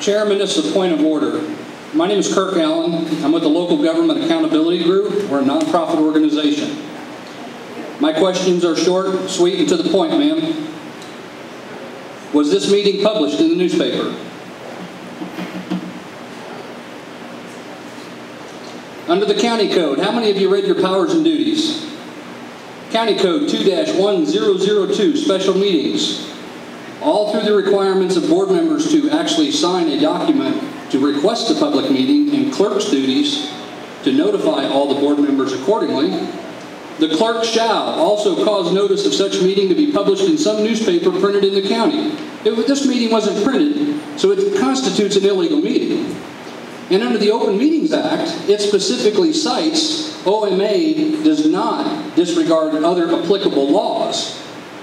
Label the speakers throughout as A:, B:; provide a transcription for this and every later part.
A: Chairman, this is a point of order. My name is Kirk Allen. I'm with the Local Government Accountability Group. We're a nonprofit organization. My questions are short, sweet, and to the point, ma'am. Was this meeting published in the newspaper? Under the County Code, how many of you read your powers and duties? County Code 2-1002, special meetings. All through the requirements of board members to actually sign a document to request a public meeting, and clerk's duties to notify all the board members accordingly. The clerk shall also cause notice of such meeting to be published in some newspaper printed in the county. This meeting wasn't printed, so it constitutes an illegal meeting. And under the Open Meetings Act, it specifically cites OMA does not disregard other applicable laws.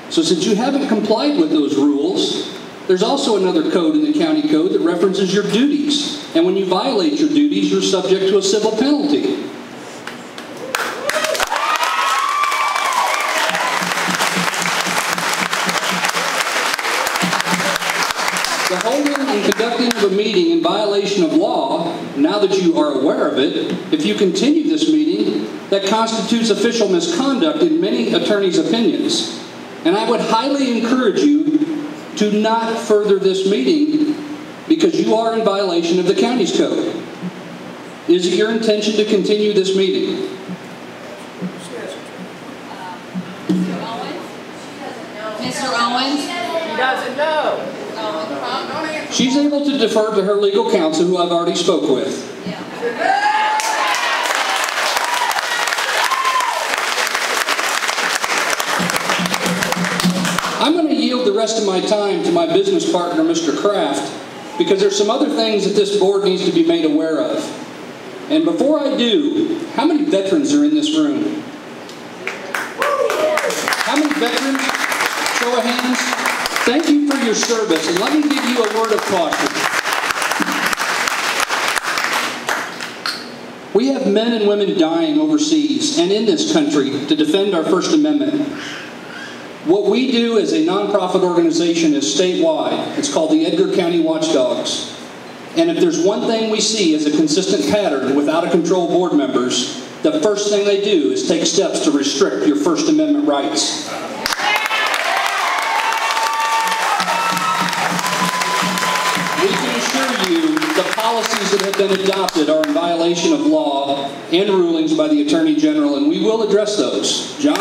A: So since you haven't complied with those rules, there's also another code in the county code that references your duties. And when you violate your duties, you're subject to a civil penalty. The holding and conducting of a meeting in violation of law, now that you are aware of it, if you continue this meeting, that constitutes official misconduct in many attorneys' opinions. And I would highly encourage you to not further this meeting because you are in violation of the county's code. Is it your intention to continue this meeting?
B: Mr. Owens?
C: She doesn't know.
A: She's able to defer to her legal counsel, who I've already spoke with. I'm going to yield the rest of my time to my business partner, Mr. Kraft, because there's some other things that this board needs to be made aware of. And before I do, how many veterans are in this room? How many veterans? Show of hands. Thank you for your service, and let me give you a word of caution. We have men and women dying overseas and in this country to defend our First Amendment. What we do as a nonprofit organization is statewide. It's called the Edgar County Watchdogs. And if there's one thing we see as a consistent pattern with out-of-control board members, the first thing they do is take steps to restrict your First Amendment rights. We can assure you the policies that have been adopted are in violation of law and rulings by the Attorney General, and we will address those. John?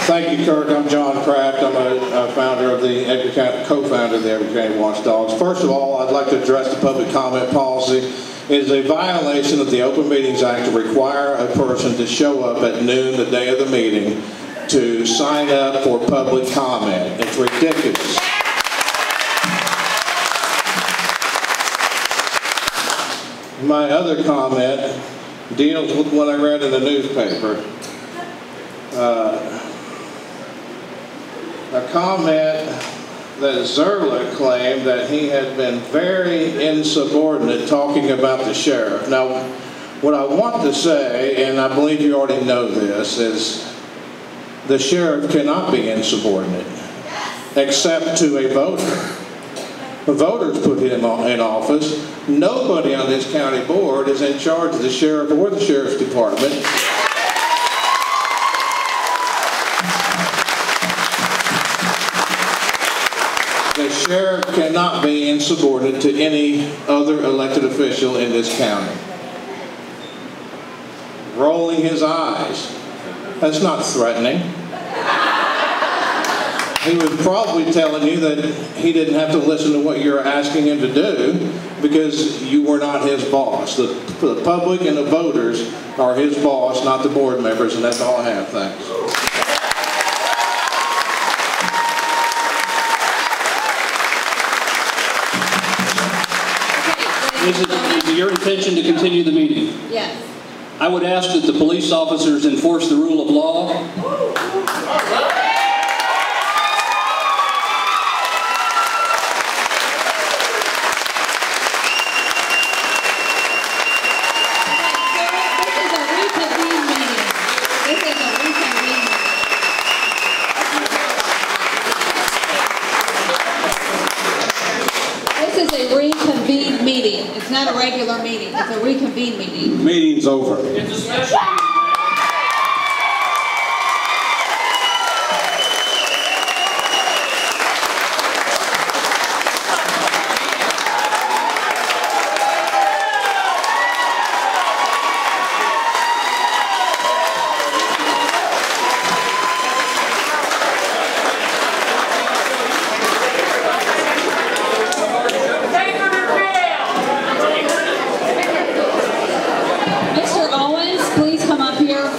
D: Thank you, Kirk. I'm John Kraft. I'm a founder of the Edgar County, co-founder of the Edgar County Watchdogs. First of all, I'd like to address the public comment policy. It is a violation of the Open Meetings Act to require a person to show up at noon the day of the meeting to sign up for public comment. It's ridiculous. My other comment deals with what I read in the newspaper. A comment that Zerla claimed that he had been very insubordinate talking about the sheriff. Now, what I want to say, and I believe you already know this, is the sheriff cannot be insubordinate, except to a voter. The voters put him in office. Nobody on this county board is in charge of the sheriff or the sheriff's department. The sheriff cannot be insubordinate to any other elected official in this county. Rolling his eyes. That's not threatening. He was probably telling you that he didn't have to listen to what you're asking him to do because you were not his boss. The public and the voters are his boss, not the board members, and that's all I have. Thanks.
A: Is it your intention to continue the meeting?
B: Yes.
A: I would ask that the police officers enforce the rule of law.
B: It's not a regular meeting. It's a reconvene meeting.
C: Meeting's over.
A: It's a special meeting.
B: Mr. Owens, please come up here.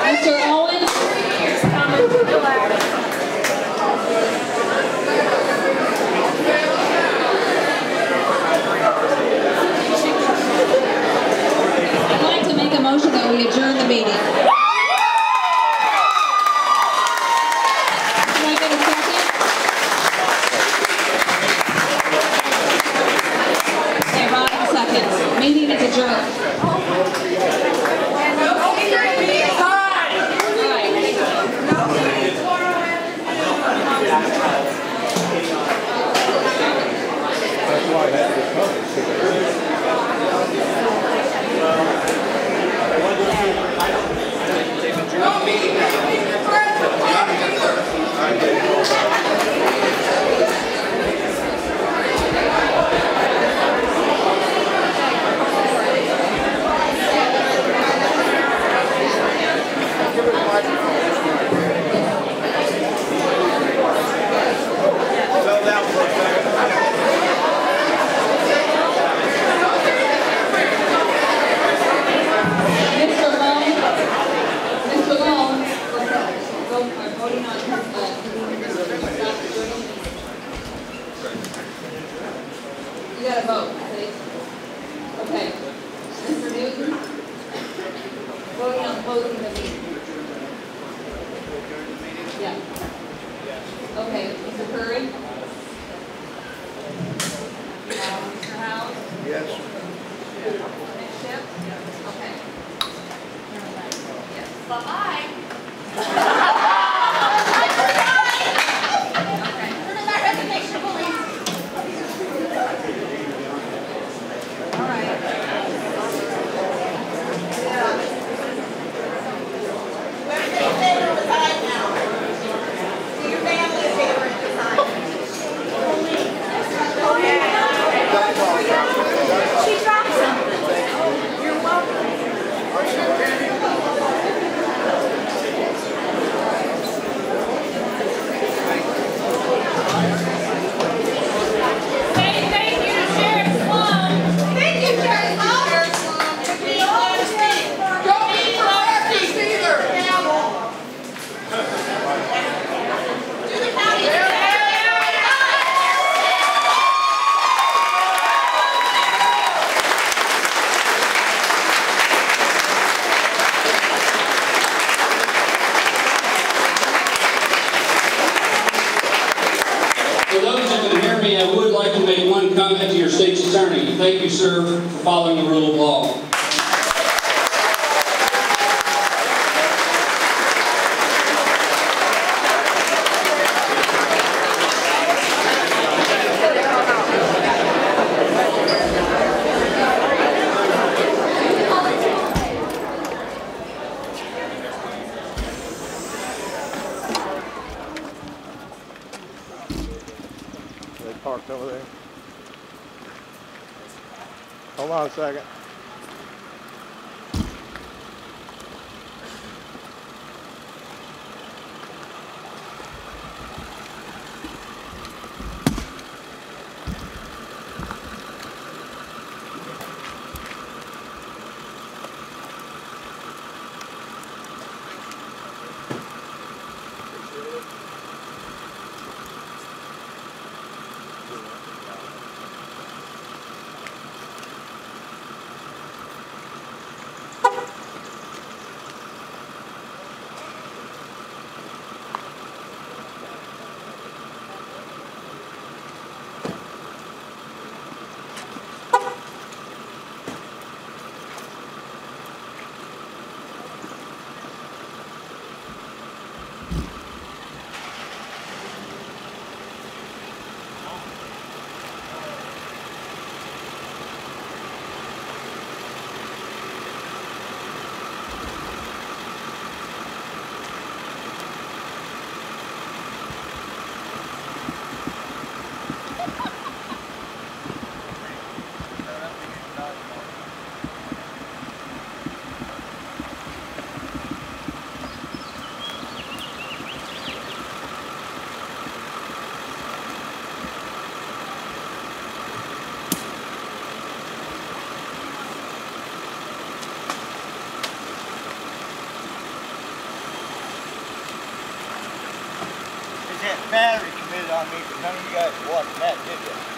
B: Mr. Owens. I'd like to make a motion that we adjourn the meeting. Can I get a second? Okay, Robin seconds. Meeting is adjourned. You gotta vote, please. Okay. Mr. Newton? Voting on closing the meeting. Yeah. Okay, Mr. Curry? Mr. Howe?
C: Yes.
B: Ms. Shipp? Okay. Yes.
E: Bye-bye.
B: Okay.
E: Where's my resignation, please?
B: All right.
E: Where's your favor reside now? Do your family a favor and reside. She dropped something. You're welcome. Thank you, Sheriff Sloan. Thank you, Sheriff Sloan. For being honesty. Don't be honesty either. Do the county.
A: For those who can hear me, I would like to make one comment to your state's attorney. Thank you, sir, for following the rule of law.
C: They parked over there. Hold on a second.
F: battery committed on me, but none of you guys watched that, did you?